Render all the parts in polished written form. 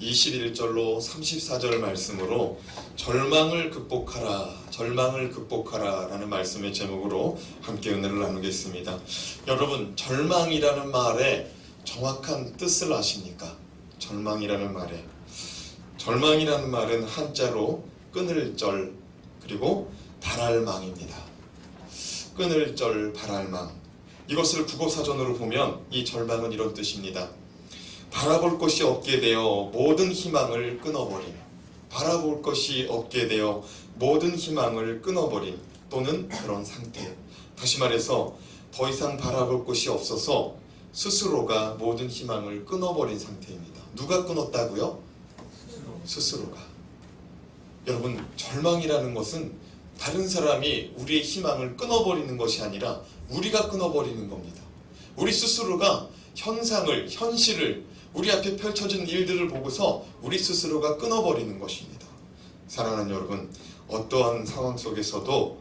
21절로 34절 말씀으로 절망을 극복하라 라는 말씀의 제목으로 함께 은혜를 나누겠습니다. 여러분, 절망이라는 말의 정확한 뜻을 아십니까? 절망이라는 말은 한자로 끊을 절 그리고 발할망입니다. 끊을 절 발할망, 이것을 국어사전으로 보면 이 절망은 이런 뜻입니다. 바라볼 것이 없게 되어 모든 희망을 끊어버림. 바라볼 것이 없게 되어 모든 희망을 끊어버림 또는 그런 상태. 다시 말해서 더 이상 바라볼 것이 없어서 스스로가 모든 희망을 끊어버린 상태입니다. 누가 끊었다고요? 스스로가. 여러분, 절망이라는 것은 다른 사람이 우리의 희망을 끊어버리는 것이 아니라 우리가 끊어버리는 겁니다. 우리 스스로가 현실을 우리 앞에 펼쳐진 일들을 보고서 우리 스스로가 끊어버리는 것입니다. 사랑하는 여러분, 어떠한 상황 속에서도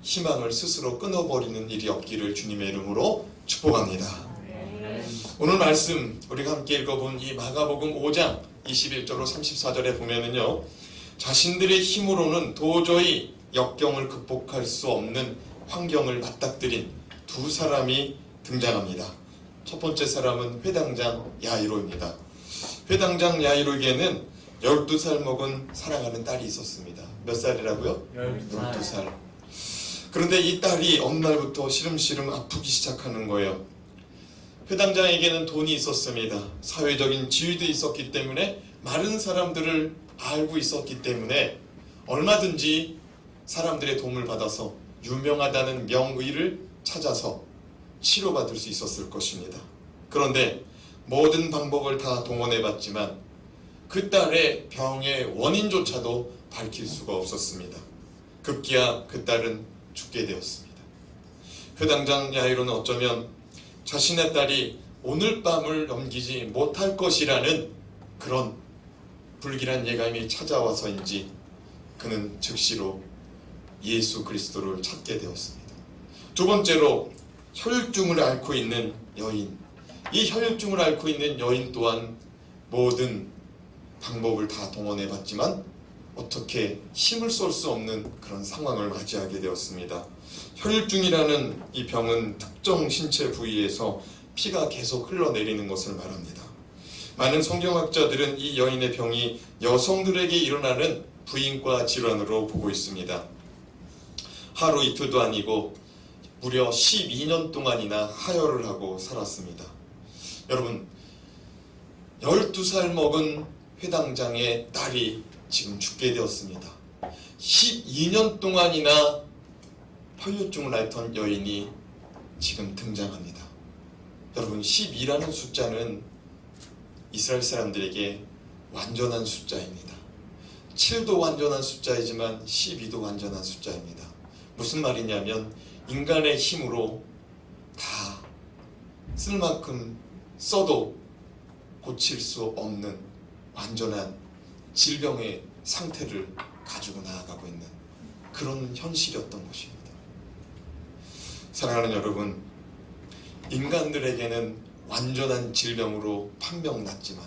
희망을 스스로 끊어버리는 일이 없기를 주님의 이름으로 축복합니다. 오늘 말씀 우리가 함께 읽어본 이 마가복음 5장 21절로 34절에 보면은요, 자신들의 힘으로는 도저히 역경을 극복할 수 없는 환경을 맞닥뜨린 두 사람이 등장합니다. 첫 번째 사람은 회당장 야이로입니다. 회당장 야이로에게는 12살 먹은 사랑하는 딸이 있었습니다. 몇 살이라고요? 12살. 그런데 이 딸이 어느 날부터 시름시름 아프기 시작하는 거예요. 회당장에게는 돈이 있었습니다. 사회적인 지위도 있었기 때문에 많은 사람들을 알고 있었기 때문에 얼마든지 사람들의 도움을 받아서 유명하다는 명의를 찾아서 치료받을 수 있었을 것입니다. 그런데 모든 방법을 다 동원해봤지만 그 딸의 병의 원인조차도 밝힐 수가 없었습니다. 급기야 그 딸은 죽게 되었습니다. 회당장 야이로는 어쩌면 자신의 딸이 오늘 밤을 넘기지 못할 것이라는 그런 불길한 예감이 찾아와서인지 그는 즉시로 예수 그리스도를 찾게 되었습니다. 두 번째로 혈증을 앓고 있는 여인. 이 혈증을 앓고 있는 여인 또한 모든 방법을 다 동원해봤지만 어떻게 힘을 쏠 수 없는 그런 상황을 맞이하게 되었습니다. 혈증이라는 이 병은 특정 신체 부위에서 피가 계속 흘러내리는 것을 말합니다. 많은 성경학자들은 이 여인의 병이 여성들에게 일어나는 부인과 질환으로 보고 있습니다. 하루 이틀도 아니고 무려 12년 동안이나 하혈을 하고 살았습니다. 여러분, 12살 먹은 회당장의 딸이 지금 죽게 되었습니다. 12년 동안이나 혈류증을 앓던 여인이 지금 등장합니다. 여러분, 12라는 숫자는 이스라엘 사람들에게 완전한 숫자입니다. 7도 완전한 숫자이지만 12도 완전한 숫자입니다. 무슨 말이냐면 인간의 힘으로 다 쓸 만큼 써도 고칠 수 없는 완전한 질병의 상태를 가지고 나아가고 있는 그런 현실이었던 것입니다. 사랑하는 여러분, 인간들에게는 완전한 질병으로 판명났지만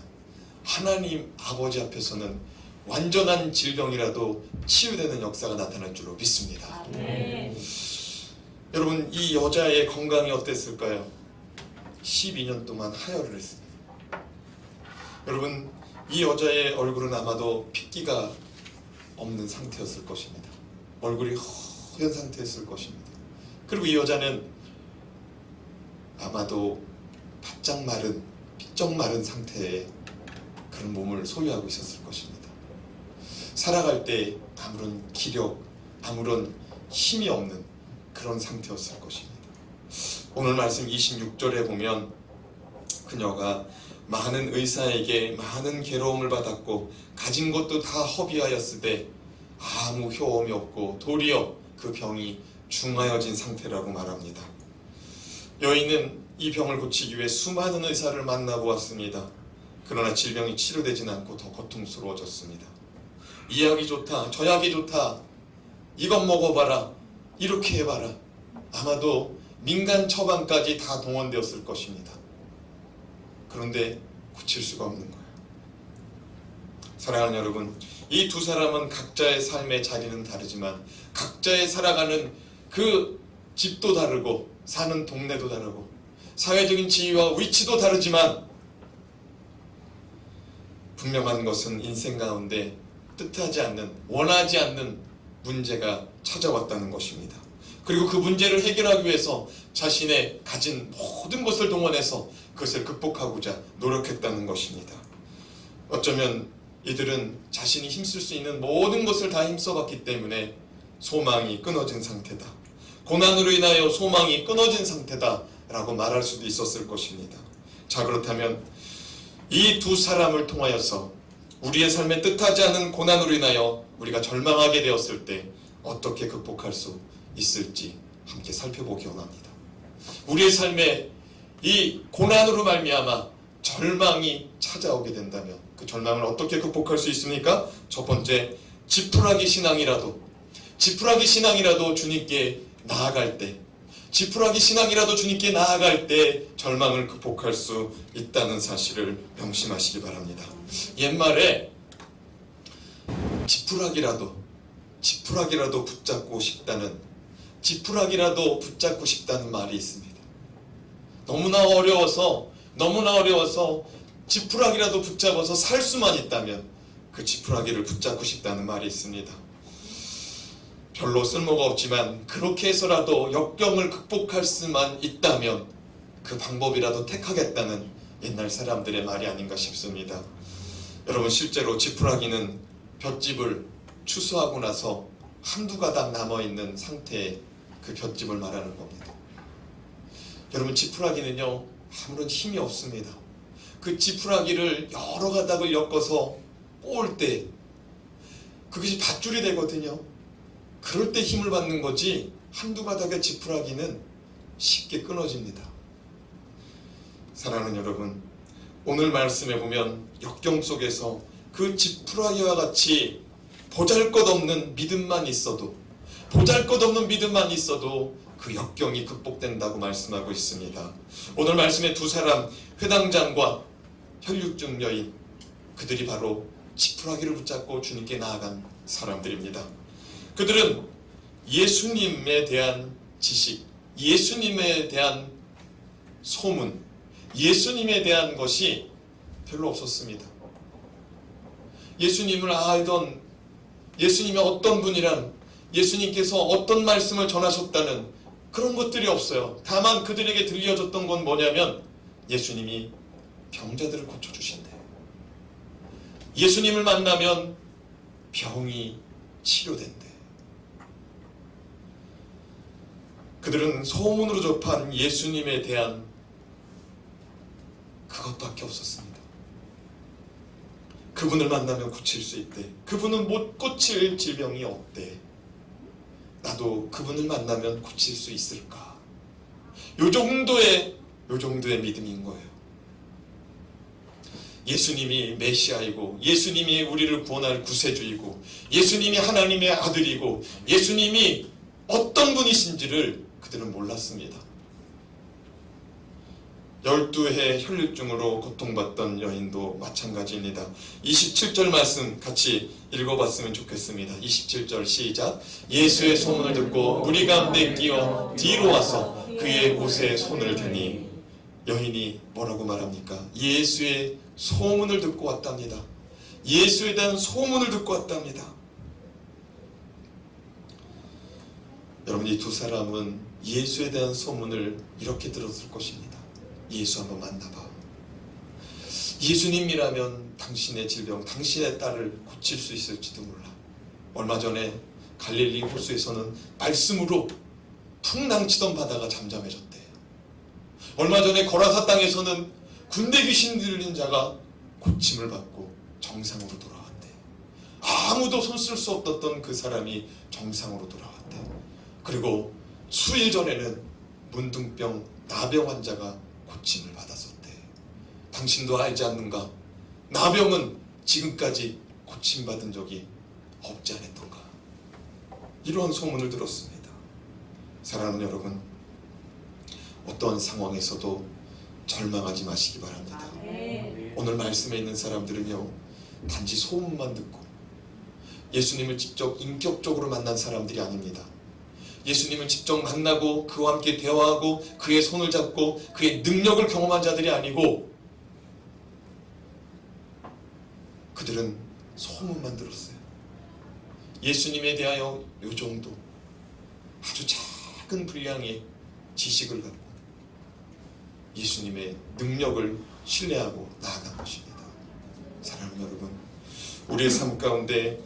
하나님 아버지 앞에서는 완전한 질병이라도 치유되는 역사가 나타날 줄로 믿습니다. 여러분, 이 여자의 건강이 어땠을까요? 12년 동안 하혈을 했습니다. 여러분, 이 여자의 얼굴은 아마도 핏기가 없는 상태였을 것입니다. 얼굴이 허연 상태였을 것입니다. 그리고 이 여자는 아마도 바짝 마른, 삐쩍 마른 상태의 그런 몸을 소유하고 있었을 것입니다. 살아갈 때 아무런 기력, 아무런 힘이 없는 그런 상태였을 것입니다. 오늘 말씀 26절에 보면 그녀가 많은 의사에게 많은 괴로움을 받았고 가진 것도 다 허비하였으되 아무 효험이 없고 도리어 그 병이 중하여진 상태라고 말합니다. 여인은 이 병을 고치기 위해 수많은 의사를 만나보았습니다. 그러나 질병이 치료되진 않고 더 고통스러워졌습니다. 이 약이 좋다, 저 약이 좋다, 이것 먹어봐라, 이렇게 해봐라. 아마도 민간 처방까지 다 동원되었을 것입니다. 그런데 고칠 수가 없는 거예요. 사랑하는 여러분, 이 두 사람은 각자의 삶의 자리는 다르지만 각자의 살아가는 그 집도 다르고 사는 동네도 다르고 사회적인 지위와 위치도 다르지만 분명한 것은 인생 가운데 뜻하지 않는, 원하지 않는 문제가 찾아왔다는 것입니다. 그리고 그 문제를 해결하기 위해서 자신의 가진 모든 것을 동원해서 그것을 극복하고자 노력했다는 것입니다. 어쩌면 이들은 자신이 힘쓸 수 있는 모든 것을 다 힘써봤기 때문에 소망이 끊어진 상태다, 고난으로 인하여 소망이 끊어진 상태다 라고 말할 수도 있었을 것입니다. 자, 그렇다면 이 두 사람을 통하여서 우리의 삶에 뜻하지 않은 고난으로 인하여 우리가 절망하게 되었을 때 어떻게 극복할 수 있을지 함께 살펴보기 원합니다. 우리의 삶에 이 고난으로 말미암아 절망이 찾아오게 된다면 그 절망을 어떻게 극복할 수 있습니까? 첫 번째, 지푸라기 신앙이라도 주님께 나아갈 때, 지푸라기 신앙이라도 주님께 나아갈 때 절망을 극복할 수 있다는 사실을 명심하시기 바랍니다. 옛말에 지푸라기라도 붙잡고 싶다는 말이 있습니다. 너무나 어려워서 지푸라기라도 붙잡아서 살 수만 있다면 그 지푸라기를 붙잡고 싶다는 말이 있습니다. 별로 쓸모가 없지만 그렇게 해서라도 역경을 극복할 수만 있다면 그 방법이라도 택하겠다는 옛날 사람들의 말이 아닌가 싶습니다. 여러분, 실제로 지푸라기는 볏짚을 추수하고 나서 한두 가닥 남아있는 상태의 그 볏짚을 말하는 겁니다. 여러분, 지푸라기는요 아무런 힘이 없습니다. 그 지푸라기를 여러 가닥을 엮어서 꼬을 때 그것이 밧줄이 되거든요. 그럴 때 힘을 받는 거지 한두 가닥의 지푸라기는 쉽게 끊어집니다. 사랑하는 여러분, 오늘 말씀에 보면 역경 속에서 그 지푸라기와 같이 보잘것없는 믿음만 있어도 그 역경이 극복된다고 말씀하고 있습니다. 오늘 말씀의 두 사람, 회당장과 혈육중 여인, 그들이 바로 지푸라기를 붙잡고 주님께 나아간 사람들입니다. 그들은 예수님에 대한 지식, 예수님에 대한 소문, 예수님에 대한 것이 별로 없었습니다. 예수님을 알던, 예수님이 어떤 분이란, 예수님께서 어떤 말씀을 전하셨다는 그런 것들이 없어요. 다만 그들에게 들려졌던 건 뭐냐면 예수님이 병자들을 고쳐주신대요. 예수님을 만나면 병이 치료된대. 그들은 소문으로 접한 예수님에 대한 그것밖에 없었습니다. 그분을 만나면 고칠 수 있대. 그분은 못 고칠 질병이 없대. 나도 그분을 만나면 고칠 수 있을까? 요 정도의 믿음인 거예요. 예수님이 메시아이고, 예수님이 우리를 구원할 구세주이고, 예수님이 하나님의 아들이고, 예수님이 어떤 분이신지를 그들은 몰랐습니다. 12해 혈류증으로 고통받던 여인도 마찬가지입니다. 27절 말씀 같이 읽어봤으면 좋겠습니다. 27절 시작. 예수의 소문을 듣고 무리 가운데 끼어 뒤로 와서 그의 옷에 손을 대니, 여인이 뭐라고 말합니까? 예수의 소문을 듣고 왔답니다. 예수에 대한 소문을 듣고 왔답니다. 여러분, 이 두 사람은 예수에 대한 소문을 이렇게 들었을 것입니다. 예수 한번 만나봐. 예수님이라면 당신의 질병, 당신의 딸을 고칠 수 있을지도 몰라. 얼마 전에 갈릴리 호수에서는 말씀으로 풍랑치던 바다가 잠잠해졌대. 얼마 전에 거라사 땅에서는 군대 귀신 들린 자가 고침을 받고 정상으로 돌아왔대. 아무도 손쓸 수 없었던 그 사람이 정상으로 돌아왔대. 그리고 수일 전에는 문둥병, 나병 환자가 고침을 받았었대. 당신도 알지 않는가? 나병은 지금까지 고침받은 적이 없지 않았던가? 이런 소문을 들었습니다. 사랑하는 여러분, 어떤 상황에서도 절망하지 마시기 바랍니다. 오늘 말씀에 있는 사람들은요, 단지 소문만 듣고 예수님을 직접 인격적으로 만난 사람들이 아닙니다. 예수님을 직접 만나고 그와 함께 대화하고 그의 손을 잡고 그의 능력을 경험한 자들이 아니고 그들은 소문만 들었어요. 예수님에 대하여 요 정도 아주 작은 분량의 지식을 갖고 예수님의 능력을 신뢰하고 나아간 것입니다. 사랑하는 여러분, 우리의 삶 가운데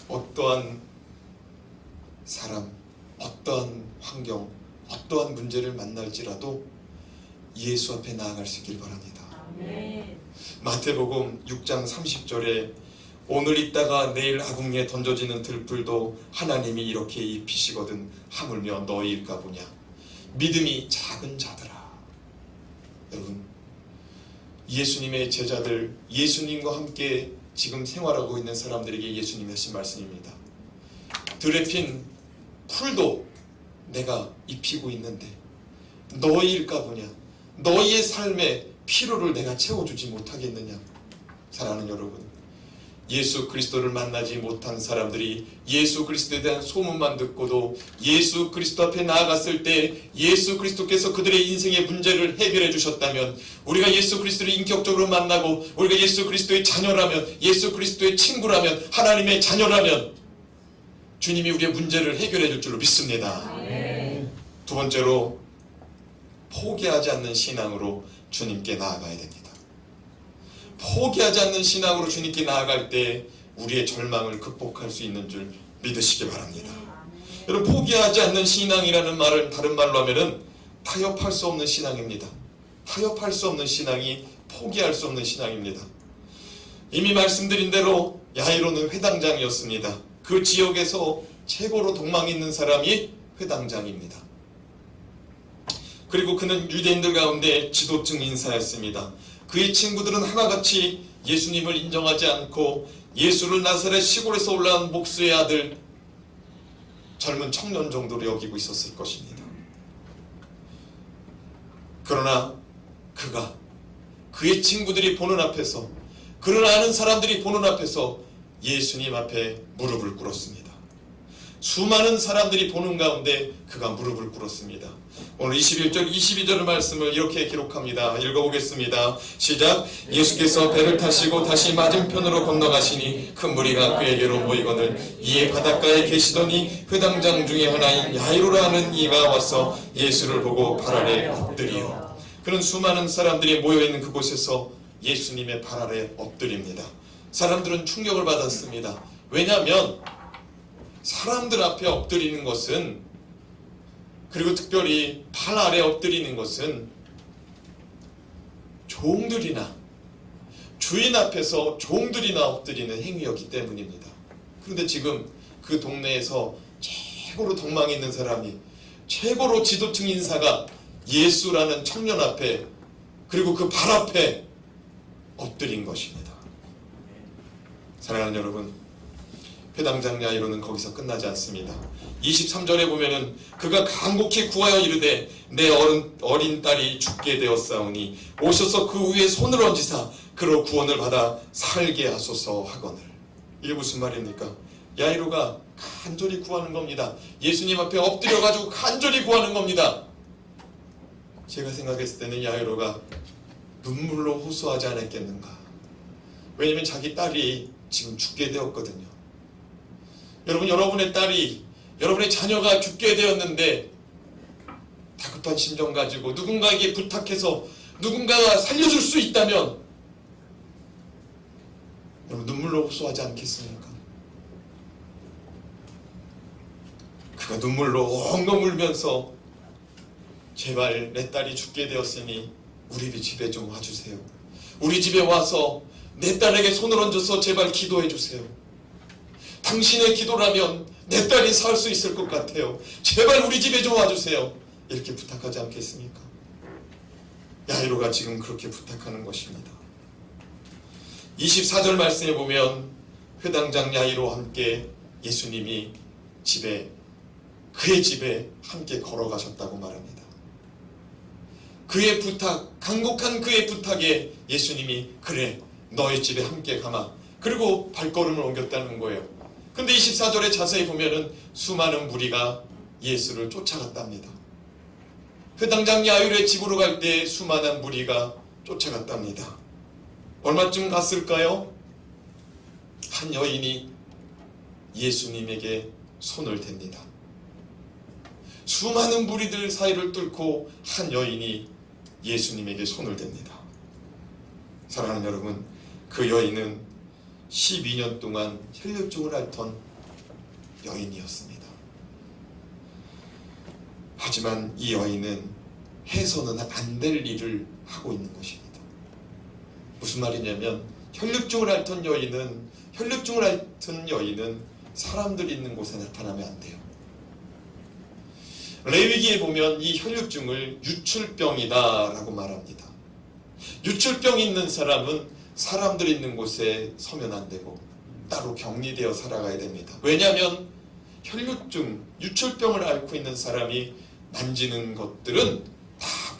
어떠한 사람, 어떠한 환경, 어떠한 문제를 만날지라도 예수 앞에 나아갈 수 있길 바랍니다. 마태복음 6장 30절에 오늘 있다가 내일 아궁이에 던져지는 들불도 하나님이 이렇게 입히시거든 하물며 너희일까 보냐. 믿음이 작은 자들아. 여러분, 예수님의 제자들, 예수님과 함께 지금 생활하고 있는 사람들에게 예수님이 하신 말씀입니다. 들에 핀 풀도 내가 입히고 있는데 너희일까 보냐. 너희의 삶의 피로를 내가 채워주지 못하겠느냐. 사랑하는 여러분, 예수 그리스도를 만나지 못한 사람들이 예수 그리스도에 대한 소문만 듣고도 예수 그리스도 앞에 나아갔을 때 예수 그리스도께서 그들의 인생의 문제를 해결해 주셨다면, 우리가 예수 그리스도를 인격적으로 만나고 우리가 예수 그리스도의 자녀라면, 예수 그리스도의 친구라면, 하나님의 자녀라면 주님이 우리의 문제를 해결해 줄 줄로 믿습니다. 두 번째로, 포기하지 않는 신앙으로 주님께 나아가야 됩니다. 포기하지 않는 신앙으로 주님께 나아갈 때 우리의 절망을 극복할 수 있는 줄 믿으시기 바랍니다. 여러분, 포기하지 않는 신앙이라는 말을 다른 말로 하면은 타협할 수 없는 신앙입니다. 타협할 수 없는 신앙이 포기할 수 없는 신앙입니다. 이미 말씀드린 대로 야이로는 회당장이었습니다. 그 지역에서 최고로 동망 있는 사람이 회당장입니다. 그리고 그는 유대인들 가운데 지도층 인사였습니다. 그의 친구들은 하나같이 예수님을 인정하지 않고 예수를 나사렛 시골에서 올라온 목수의 아들, 젊은 청년 정도로 여기고 있었을 것입니다. 그러나 그의 친구들이 보는 앞에서, 그를 아는 사람들이 보는 앞에서 예수님 앞에 무릎을 꿇었습니다. 수많은 사람들이 보는 가운데 그가 무릎을 꿇었습니다. 오늘 21절 22절 말씀을 이렇게 기록합니다. 읽어보겠습니다. 시작. 예수께서 배를 타시고 다시 맞은편으로 건너가시니 큰 무리가 그에게로 모이거늘 이에 바닷가에 계시더니 회당장 중에 하나인 야이로라 하는 이가 와서 예수를 보고 발 아래 엎드리어. 그는 수많은 사람들이 모여있는 그곳에서 예수님의 발 아래 엎드립니다. 사람들은 충격을 받았습니다. 왜냐하면 사람들 앞에 엎드리는 것은, 그리고 특별히 발 아래 엎드리는 것은 종들이나 주인 앞에서 종들이나 엎드리는 행위였기 때문입니다. 그런데 지금 그 동네에서 최고로 덕망이 있는 사람이, 최고로 지도층 인사가 예수라는 청년 앞에, 그리고 그 발 앞에 엎드린 것입니다. 사랑하는 여러분, 회당장 야이로는 거기서 끝나지 않습니다. 23절에 보면은 그가 간곡히 구하여 이르되 내 어린 딸이 죽게 되었사오니 오셔서 그 위에 손을 얹으사 그로 구원을 받아 살게 하소서 하거늘. 이게 무슨 말입니까? 야이로가 간절히 구하는 겁니다. 예수님 앞에 엎드려가지고 간절히 구하는 겁니다. 제가 생각했을 때는 야이로가 눈물로 호소하지 않았겠는가. 왜냐면 자기 딸이 지금 죽게 되었거든요. 여러분, 여러분의 딸이, 여러분의 자녀가 죽게 되었는데 다급한 심정 가지고 누군가에게 부탁해서 누군가가 살려줄 수 있다면 여러분 눈물로 호소하지 않겠습니까? 그가 눈물로 엉엉 울면서 제발 내 딸이 죽게 되었으니 우리 집에 좀 와주세요. 우리 집에 와서 내 딸에게 손을 얹어서 제발 기도해 주세요. 당신의 기도라면 내 딸이 살 수 있을 것 같아요. 제발 우리 집에 좀 와주세요. 이렇게 부탁하지 않겠습니까? 야이로가 지금 그렇게 부탁하는 것입니다. 24절 말씀에 보면 회당장 야이로와 함께 예수님이 그의 집에 함께 걸어가셨다고 말합니다. 그의 부탁, 간곡한 그의 부탁에 예수님이 그래 너의 집에 함께 가마, 그리고 발걸음을 옮겼다는 거예요. 근데 24절에 자세히 보면은 수많은 무리가 예수를 쫓아갔답니다. 그 당장 야율의 집으로 갈 때 수많은 무리가 쫓아갔답니다. 얼마쯤 갔을까요? 한 여인이 예수님에게 손을 댑니다. 수많은 무리들 사이를 뚫고 한 여인이 예수님에게 손을 댑니다. 사랑하는 여러분, 그 여인은 12년 동안 혈류증을 앓던 여인이었습니다. 하지만 이 여인은 해서는 안 될 일을 하고 있는 것입니다. 무슨 말이냐면 혈류증을 앓던 여인은 사람들이 있는 곳에 나타나면 안 돼요. 레위기에 보면 이 혈류증을 유출병이다 라고 말합니다. 유출병이 있는 사람은 사람들이 있는 곳에 서면 안 되고 따로 격리되어 살아가야 됩니다. 왜냐하면 혈류증, 유출병을 앓고 있는 사람이 만지는 것들은 다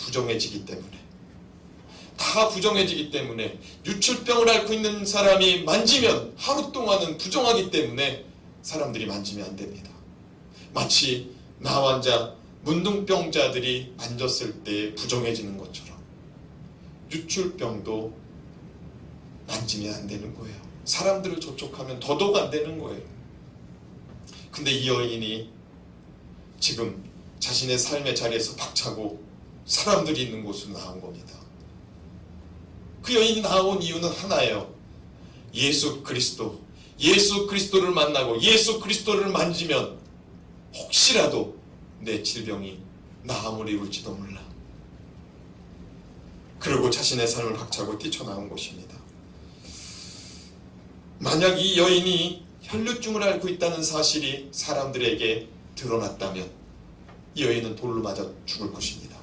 부정해지기 때문에 유출병을 앓고 있는 사람이 만지면 하루 동안은 부정하기 때문에 사람들이 만지면 안 됩니다. 마치 나환자, 문둥병자들이 만졌을 때 부정해지는 것처럼 유출병도 만지면 안 되는 거예요. 사람들을 접촉하면 더더욱 안 되는 거예요. 근데 이 여인이 지금 자신의 삶의 자리에서 박차고 사람들이 있는 곳으로 나온 겁니다. 그 여인이 나온 이유는 하나예요. 예수 그리스도를 만나고 예수 그리스도를 만지면 혹시라도 내 질병이 나음을 이룰지도 몰라. 그리고 자신의 삶을 박차고 뛰쳐나온 것입니다. 만약 이 여인이 혈류증을 앓고 있다는 사실이 사람들에게 드러났다면 이 여인은 돌로 맞아 죽을 것입니다.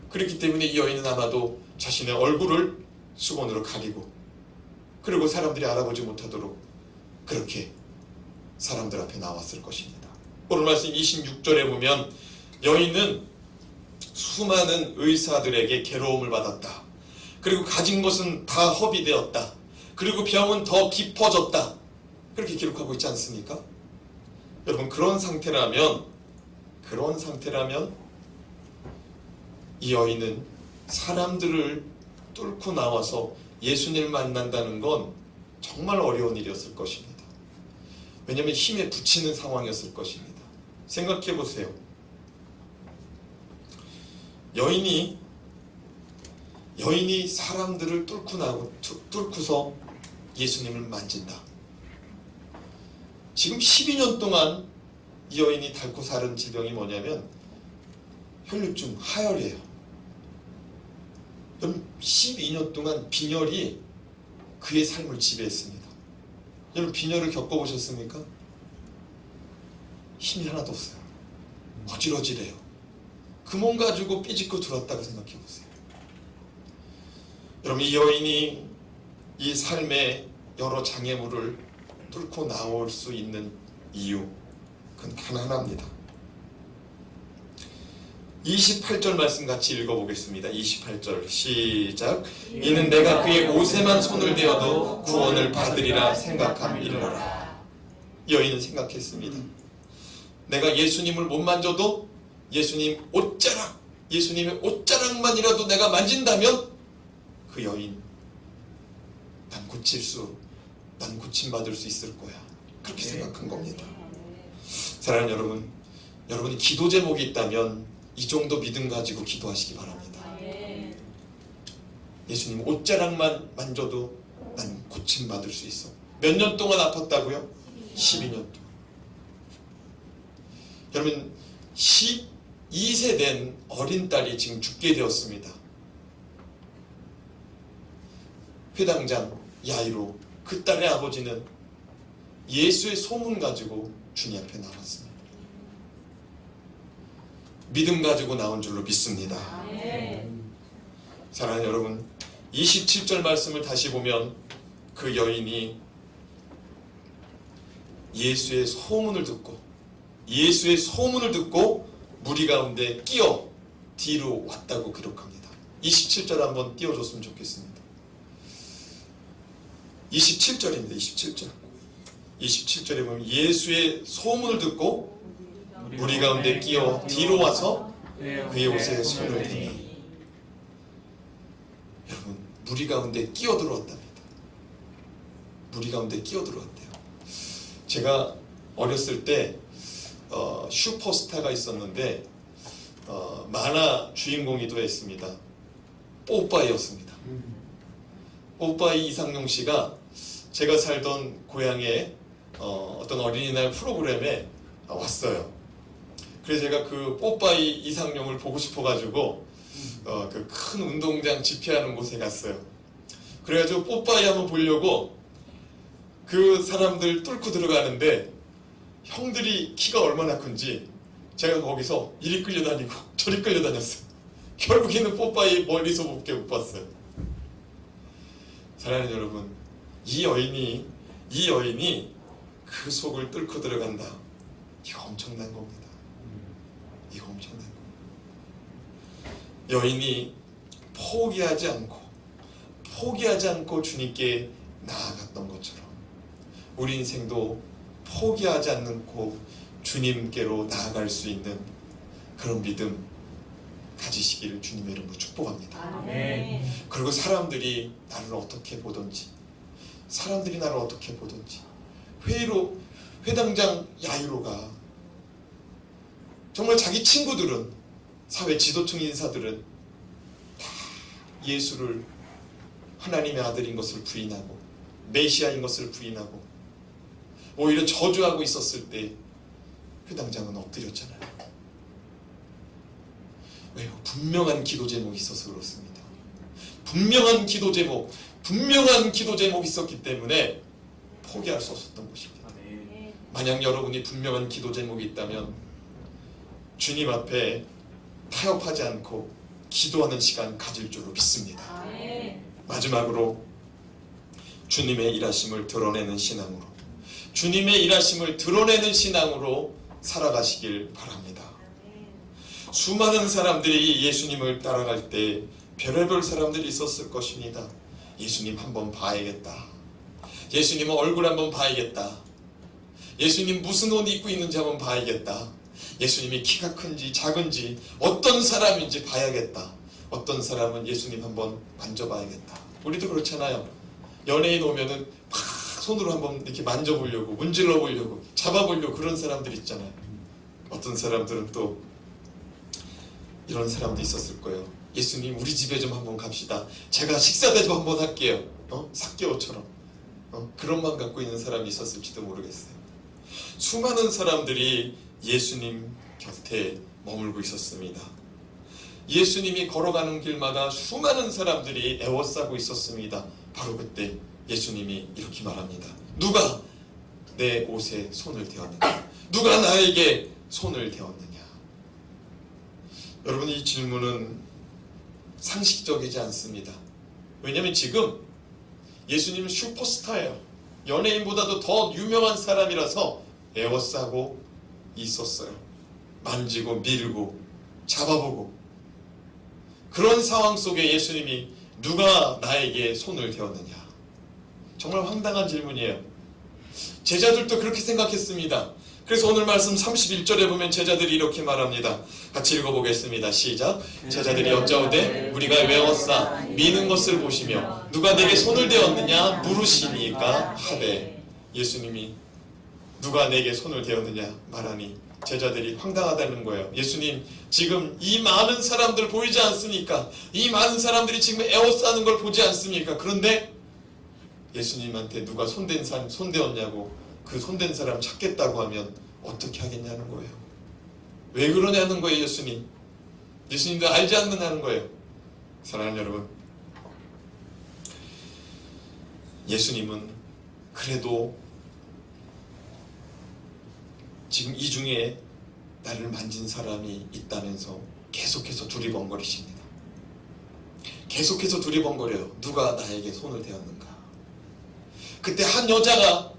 그렇기 때문에 이 여인은 아마도 자신의 얼굴을 수건으로 가리고 그리고 사람들이 알아보지 못하도록 그렇게 사람들 앞에 나왔을 것입니다. 오늘 말씀 26절에 보면 여인은 수많은 의사들에게 괴로움을 받았다. 그리고 가진 것은 다 허비되었다. 그리고 병은 더 깊어졌다. 그렇게 기록하고 있지 않습니까? 여러분, 그런 상태라면 이 여인은 사람들을 뚫고 나와서 예수님을 만난다는 건 정말 어려운 일이었을 것입니다. 왜냐하면 힘에 부치는 상황이었을 것입니다. 생각해 보세요. 여인이 사람들을 뚫고서 예수님을 만진다. 지금 12년 동안 이 여인이 닳고 사는 질병이 뭐냐면 혈류증, 하혈이에요. 여러분, 12년 동안 빈혈이 그의 삶을 지배했습니다. 여러분, 빈혈을 겪어보셨습니까? 힘이 하나도 없어요. 어질어질해요. 그 몸 가지고 삐짓고 들었다고 생각해보세요. 여러분, 이 여인이 이 삶의 여러 장애물을 뚫고 나올 수 있는 이유, 그건 하나입니다. 28절 말씀 같이 읽어보겠습니다. 28절 시작. 이는 내가 그의 옷에만 손을 대어도 구원을 받으리라 생각함이로라. 여인은 생각했습니다. 내가 예수님을 못 만져도 예수님의 옷자락만이라도 내가 만진다면 그 여인 난 고침받을 수 있을 거야. 그렇게 생각한 겁니다. 사랑하는 여러분, 여러분이 기도 제목이 있다면 이 정도 믿음 가지고 기도하시기 바랍니다. 예수님 옷자락만 만져도 난 고침받을 수 있어. 몇 년 동안 아팠다고요? 12년 동안. 여러분, 12세 된 어린 딸이 지금 죽게 되었습니다. 회당장 야이로, 그 딸의 아버지는 예수의 소문 가지고 주님 앞에 나왔습니다. 믿음 가지고 나온 줄로 믿습니다. 사랑하는 여러분, 27절 말씀을 다시 보면 그 여인이 예수의 소문을 듣고 무리 가운데 끼어 뒤로 왔다고 기록합니다. 27절 한번 띄워줬으면 좋겠습니다. 27절입니다. 27절. 27절에 보면 예수의 소문을 듣고 무리 가운데 끼어 뒤로 와서 그의 옷에 손을 대니. 여러분, 무리 가운데 끼어 들어왔답니다. 무리 가운데 끼어 들어왔대요. 제가 어렸을 때 슈퍼스타가 있었는데 만화 주인공이기도 했습니다. 뽀빠이였습니다. 뽀빠이 이상용 씨가 제가 살던 고향에 어떤 어린이날 프로그램에 왔어요. 그래서 제가 그 뽀빠이 이상용을 보고 싶어가지고 그 큰 운동장 집회하는 곳에 갔어요. 그래가지고 뽀빠이 한번 보려고 그 사람들 뚫고 들어가는데 형들이 키가 얼마나 큰지 제가 거기서 이리 끌려다니고 저리 끌려다녔어요. 결국에는 뽀빠이 멀리서 못 봤어요. 사랑하는 여러분, 이 여인이 그 속을 뚫고 들어간다. 이거 엄청난 겁니다. 이거 엄청난 겁니다. 여인이 포기하지 않고 주님께 나아갔던 것처럼 우리 인생도 포기하지 않고 주님께로 나아갈 수 있는 그런 믿음 가지시기를 주님의 이름으로 축복합니다. 아멘. 그리고 사람들이 나를 어떻게 보든지 회당장 야이로가 정말 자기 친구들은, 사회 지도층 인사들은 다 예수를 하나님의 아들인 것을 부인하고 메시아인 것을 부인하고 오히려 저주하고 있었을 때 회당장은 엎드렸잖아요. 왜요? 분명한 기도 제목이 있어서 그렇습니다. 분명한 기도 제목이 있었기 때문에 포기할 수 없었던 것입니다. 만약 여러분이 분명한 기도 제목이 있다면 주님 앞에 타협하지 않고 기도하는 시간 가질 줄로 믿습니다. 마지막으로 주님의 일하심을 드러내는 신앙으로 살아가시길 바랍니다. 수많은 사람들이 예수님을 따라갈 때 별의별 사람들이 있었을 것입니다. 예수님 한번 봐야겠다. 예수님 얼굴 한번 봐야겠다. 예수님 무슨 옷 입고 있는지 한번 봐야겠다. 예수님이 키가 큰지 작은지 어떤 사람인지 봐야겠다. 어떤 사람은 예수님 한번 만져봐야겠다. 우리도 그렇잖아요. 연예인 오면은 막 손으로 한번 이렇게 만져보려고, 문질러 보려고, 잡아보려고 그런 사람들 있잖아요. 어떤 사람들은 또 이런 사람도 있었을 거예요. 예수님 우리 집에 좀 한번 갑시다. 제가 식사 대접 한번 할게요. 사개오처럼 그런 마음 갖고 있는 사람이 있었을지도 모르겠어요. 수많은 사람들이 예수님 곁에 머물고 있었습니다. 예수님이 걸어가는 길마다 수많은 사람들이 애워싸고 있었습니다. 바로 그때 예수님이 이렇게 말합니다. 누가 내 옷에 손을 대었느냐? 누가 나에게 손을 대었느냐? 여러분, 이 질문은 상식적이지 않습니다. 왜냐하면 지금 예수님은 슈퍼스타예요. 연예인보다도 더 유명한 사람이라서 애워싸고 있었어요. 만지고 밀고 잡아보고 그런 상황 속에 예수님이 누가 나에게 손을 대었느냐? 정말 황당한 질문이에요. 제자들도 그렇게 생각했습니다. 그래서 오늘 말씀 31절에 보면 제자들이 이렇게 말합니다. 같이 읽어보겠습니다. 시작. 제자들이 여짜오되 우리가 외웠사 미는 것을 보시며 누가 내게 손을 대었느냐 물으시니까 하되. 예수님이 누가 내게 손을 대었느냐 말하니 제자들이 황당하다는 거예요. 예수님 지금 이 많은 사람들 보이지 않습니까? 이 많은 사람들이 지금 에워싸는 걸 보지 않습니까? 그런데 예수님한테 누가 손대었냐고 그 손댄 사람 찾겠다고 하면 어떻게 하겠냐는 거예요. 왜 그러냐는 거예요. 예수님도 알지 않는다는 거예요. 사랑하는 여러분, 예수님은 그래도 지금 이 중에 나를 만진 사람이 있다면서 계속해서 두리번거리십니다. 계속해서 두리번거려요. 누가 나에게 손을 대었는가? 그때 한 여자가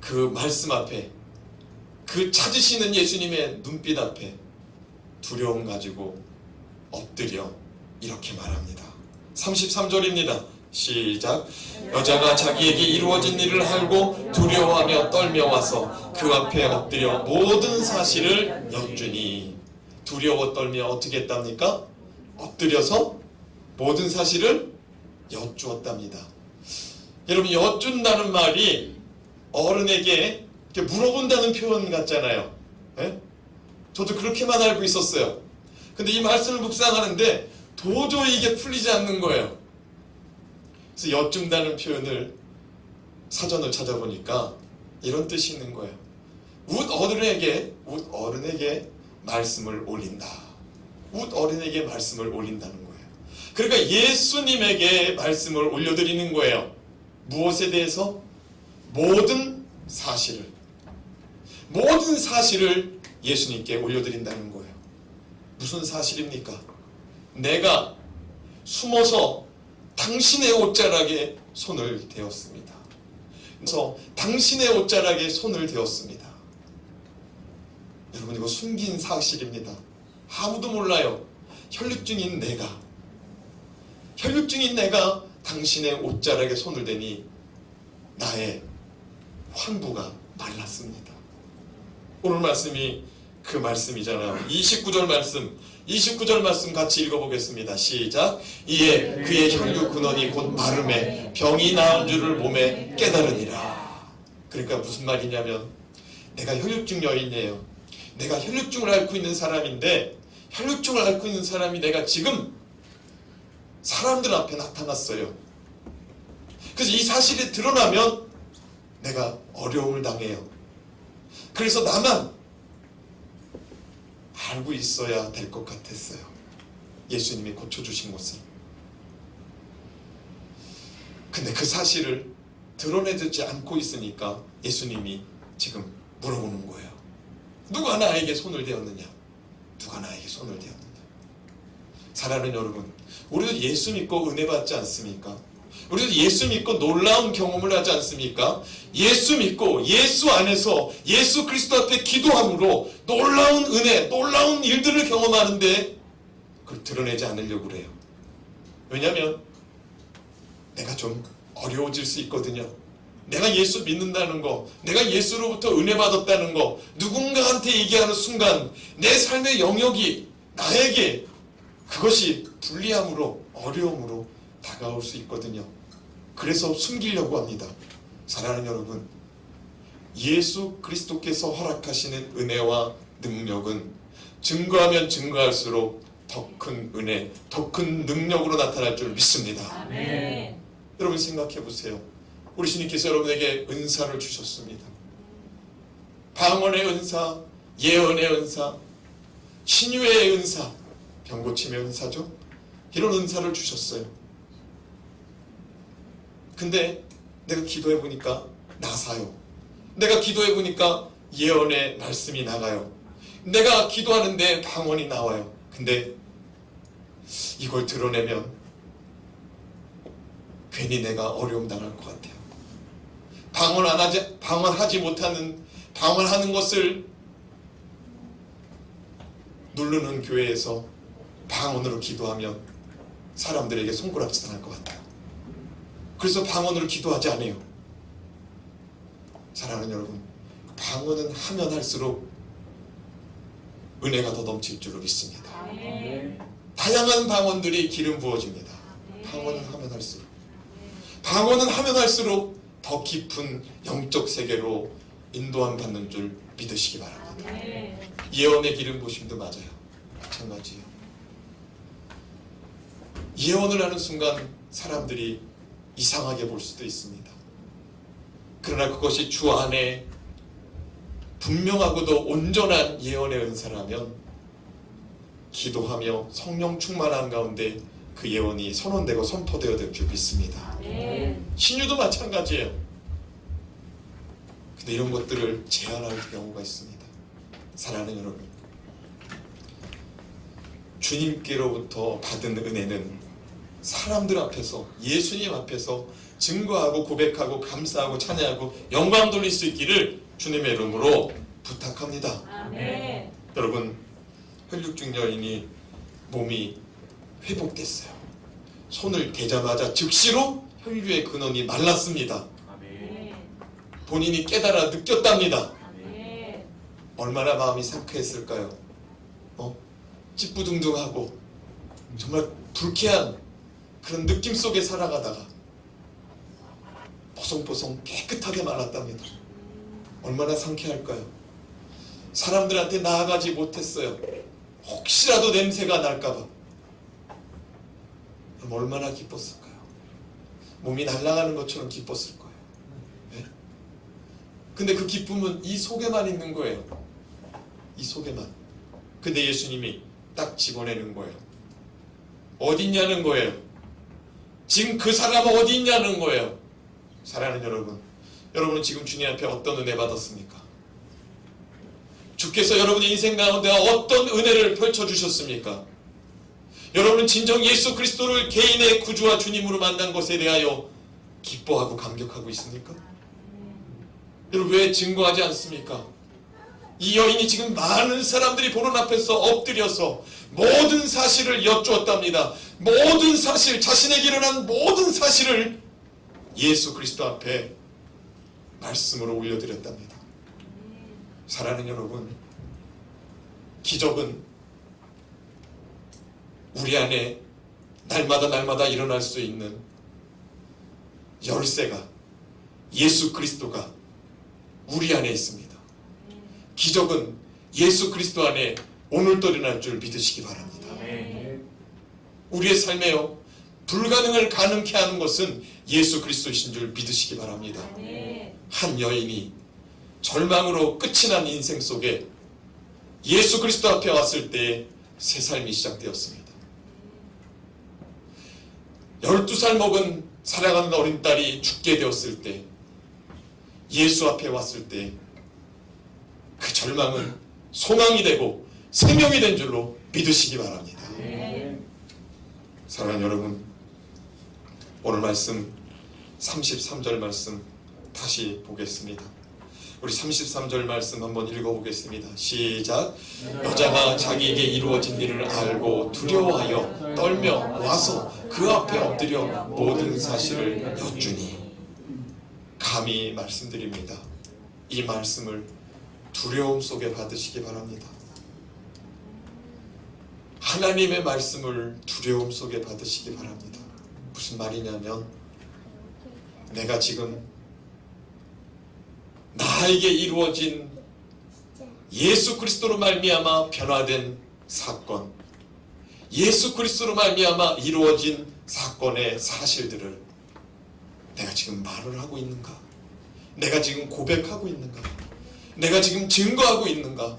그 말씀 앞에, 그 찾으시는 예수님의 눈빛 앞에 두려움 가지고 엎드려 이렇게 말합니다. 33절입니다. 시작. 여자가 자기에게 이루어진 일을 알고 두려워하며 떨며 와서 그 앞에 엎드려 모든 사실을 여쭈니. 두려워 떨며 어떻게 했답니까? 엎드려서 모든 사실을 여쭈었답니다. 여러분, 여쭌다는 말이 어른에게 이렇게 물어본다는 표현 같잖아요. 네? 저도 그렇게만 알고 있었어요. 근데 이 말씀을 묵상하는데 도저히 이게 풀리지 않는 거예요. 그래서 여쭌다는 표현을 사전을 찾아보니까 이런 뜻이 있는 거예요. 웃 어른에게 말씀을 올린다. 웃 어른에게 말씀을 올린다는 거예요. 그러니까 예수님에게 말씀을 올려드리는 거예요. 무엇에 대해서? 모든 사실을 예수님께 올려드린다는 거예요. 무슨 사실입니까? 내가 숨어서 당신의 옷자락에 손을 대었습니다. 그래서 당신의 옷자락에 손을 대었습니다. 여러분, 이거 숨긴 사실입니다. 아무도 몰라요. 혈육증인 내가 당신의 옷자락에 손을 대니 나의 환부가 말랐습니다. 오늘 말씀이 그 말씀이잖아요. 29절 말씀 같이 읽어보겠습니다. 시작. 이에 그의 혈육 근원이 곧 마름에 병이 나은 줄을 몸에 깨달으니라. 그러니까 무슨 말이냐면, 내가 혈육증 여인이에요. 내가 혈육증을 앓고 있는 사람인데, 혈육증을 앓고 있는 사람이 내가 지금 사람들 앞에 나타났어요. 그래서 이 사실이 드러나면 내가 어려움을 당해요. 그래서 나만 알고 있어야 될 것 같았어요. 예수님이 고쳐주신 것을. 근데 그 사실을 드러내지 않고 있으니까 예수님이 지금 물어보는 거예요. 누가 나에게 손을 대었느냐? 누가 나에게 손을 대었느냐? 사랑하는 여러분, 우리도 예수 믿고 은혜 받지 않습니까? 우리도 예수 믿고 놀라운 경험을 하지 않습니까? 예수 믿고 예수 안에서 예수 그리스도 앞에 기도함으로 놀라운 은혜, 놀라운 일들을 경험하는데 그걸 드러내지 않으려고 그래요. 왜냐하면 내가 좀 어려워질 수 있거든요. 내가 예수 믿는다는 거, 내가 예수로부터 은혜 받았다는 거 누군가한테 얘기하는 순간 내 삶의 영역이 나에게 그것이 불리함으로, 어려움으로 다가올 수 있거든요. 그래서 숨기려고 합니다. 사랑하는 여러분, 예수 그리스도께서 허락하시는 은혜와 능력은 증거하면 증거할수록 더 큰 은혜, 더 큰 능력으로 나타날 줄 믿습니다. 아멘. 여러분 생각해 보세요. 우리 주님께서 여러분에게 은사를 주셨습니다. 방언의 은사, 예언의 은사, 치유의 은사, 병고침의 은사죠. 이런 은사를 주셨어요. 근데 내가 기도해 보니까 나사요. 내가 기도해 보니까 예언의 말씀이 나가요. 내가 기도하는데 방언이 나와요. 근데 이걸 드러내면 괜히 내가 어려움 당할 것 같아요. 방언하지 못하는, 방언하는 것을 누르는 교회에서 방언으로 기도하면 사람들에게 손가락질 당할 것 같아요. 그래서 방언으로 기도하지 않아요. 사랑하는 여러분, 방언은 하면 할수록 은혜가 더 넘칠 줄로 믿습니다. 아멘. 다양한 방언들이 기름 부어집니다. 방언은 하면 할수록 더 깊은 영적 세계로 인도함 받는 줄 믿으시기 바랍니다. 아멘. 예언의 기름 부으심도 맞아요. 마찬가지예요. 예언을 하는 순간 사람들이 이상하게 볼 수도 있습니다. 그러나 그것이 주 안에 분명하고도 온전한 예언의 은사라면 기도하며 성령 충만한 가운데 그 예언이 선언되고 선포되어야 될 줄 믿습니다. 아멘. 신유도 마찬가지예요. 근데 이런 것들을 제한할 경우가 있습니다. 사랑하는 여러분, 주님께로부터 받은 은혜는 사람들 앞에서, 예수님 앞에서 증거하고 고백하고 감사하고 찬양하고 영광 돌릴 수 있기를 주님의 이름으로 부탁합니다. 아멘. 여러분, 혈육증 여인이 몸이 회복됐어요. 손을 대자마자 즉시로 혈류의 근원이 말랐습니다. 아멘. 본인이 깨달아 느꼈답니다. 아멘. 얼마나 마음이 상쾌했을까요? 찌뿌둥둥하고 정말 불쾌한 그런 느낌 속에 살아가다가 보송보송 깨끗하게 말랐답니다. 얼마나 상쾌할까요? 사람들한테 나아가지 못했어요. 혹시라도 냄새가 날까봐. 그럼 얼마나 기뻤을까요? 몸이 날아가는 것처럼 기뻤을 거예요. 네? 근데 그 기쁨은 이 속에만 있는 거예요. 이 속에만. 근데 예수님이 딱 집어내는 거예요. 어디 있냐는 거예요. 지금 그 사람 어디 있냐는 거예요. 사랑하는 여러분, 여러분은 지금 주님 앞에 어떤 은혜 받았습니까? 주께서 여러분의 인생 가운데 어떤 은혜를 펼쳐주셨습니까? 여러분은 진정 예수 그리스도를 개인의 구주와 주님으로 만난 것에 대하여 기뻐하고 감격하고 있습니까? 여러분 왜 증거하지 않습니까? 이 여인이 지금 많은 사람들이 보는 앞에서 엎드려서 모든 사실을 여쭈었답니다. 모든 사실, 자신에게 일어난 모든 사실을 예수 그리스도 앞에 말씀으로 올려드렸답니다. 사랑하는 여러분, 기적은 우리 안에 날마다 일어날 수 있는 열쇠가 예수 그리스도가 우리 안에 있습니다. 기적은 예수 그리스도 안에 오늘도 일어날 줄 믿으시기 바랍니다. 우리의 삶에요, 불가능을 가능케 하는 것은 예수 그리스도이신 줄 믿으시기 바랍니다. 한 여인이 절망으로 끝이 난 인생 속에 예수 그리스도 앞에 왔을 때 새 삶이 시작되었습니다. 12살 먹은 사랑하는 어린 딸이 죽게 되었을 때 예수 앞에 왔을 때 그 절망은 소망이 되고 생명이 된 줄로 믿으시기 바랍니다. 사랑하는 여러분, 오늘 말씀 33절 말씀 다시 보겠습니다. 우리 33절 말씀 한번 읽어보겠습니다. 시작. 여자가 자기에게 이루어진 일을 알고 두려워하여 떨며 와서 그 앞에 엎드려 모든 사실을 여쭈니. 감히 말씀드립니다. 이 말씀을 두려움 속에 받으시기 바랍니다. 하나님의 말씀을 두려움 속에 받으시기 바랍니다. 무슨 말이냐면 내가 지금 나에게 이루어진 예수 그리스도로 말미암아 변화된 사건, 예수 그리스도로 말미암아 이루어진 사건의 사실들을 내가 지금 말을 하고 있는가? 내가 지금 고백하고 있는가? 내가 지금 증거하고 있는가?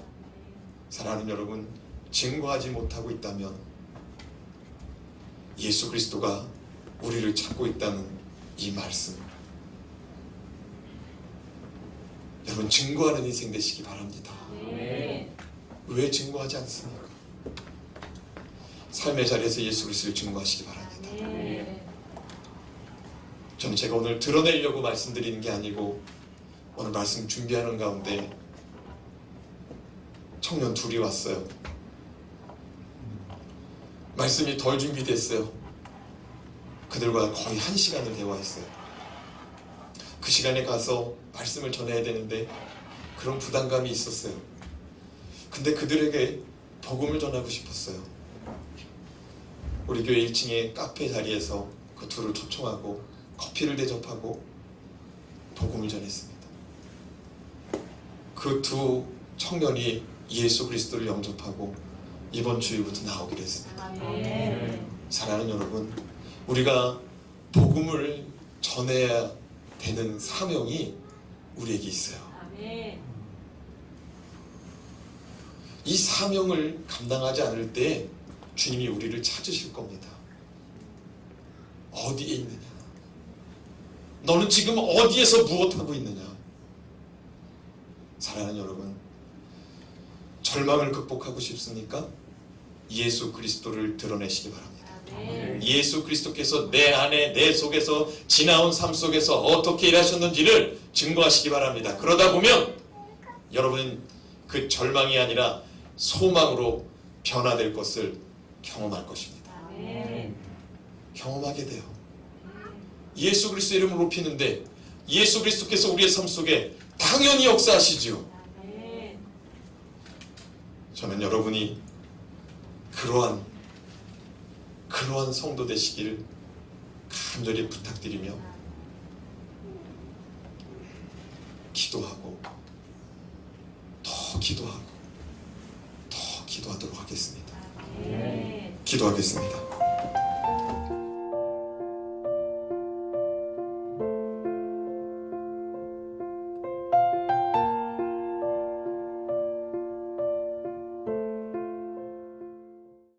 사랑하는 여러분, 증거하지 못하고 있다면 예수 그리스도가 우리를 찾고 있다는 이 말씀, 여러분 증거하는 인생 되시기 바랍니다. 왜 증거하지 않습니까? 삶의 자리에서 예수 그리스도를 증거하시기 바랍니다. 저는 제가 오늘 드러내려고 말씀드리는 게 아니고 오늘 말씀 준비하는 가운데 청년 둘이 왔어요. 말씀이 덜 준비됐어요. 그들과 거의 1시간을 대화했어요. 그 시간에 가서 말씀을 전해야 되는데 그런 부담감이 있었어요. 근데 그들에게 복음을 전하고 싶었어요. 우리 교회 1층의 카페 자리에서 그 둘을 초청하고 커피를 대접하고 복음을 전했습니다. 그 두 청년이 예수 그리스도를 영접하고 이번 주일부터 나오기로 했습니다. 사랑하는 여러분, 우리가 복음을 전해야 되는 사명이 우리에게 있어요. 이 사명을 감당하지 않을 때 주님이 우리를 찾으실 겁니다. 어디에 있느냐? 너는 지금 어디에서 무엇하고 있느냐? 사랑하는 여러분, 절망을 극복하고 싶습니까? 예수 그리스도를 드러내시기 바랍니다. 예수 그리스도께서 내 안에 내 속에서 지나온 삶 속에서 어떻게 일하셨는지를 증거하시기 바랍니다. 그러다 보면 여러분은 그 절망이 아니라 소망으로 변화될 것을 경험할 것입니다. 경험하게 돼요. 예수 그리스도 이름을 높이는데 예수 그리스도께서 우리의 삶 속에 당연히 역사하시지요. 아멘. 저는 여러분이 그러한 성도 되시기를 간절히 부탁드리며 기도하고 더 기도하고 더 기도하도록 하겠습니다. 아멘. 기도하겠습니다.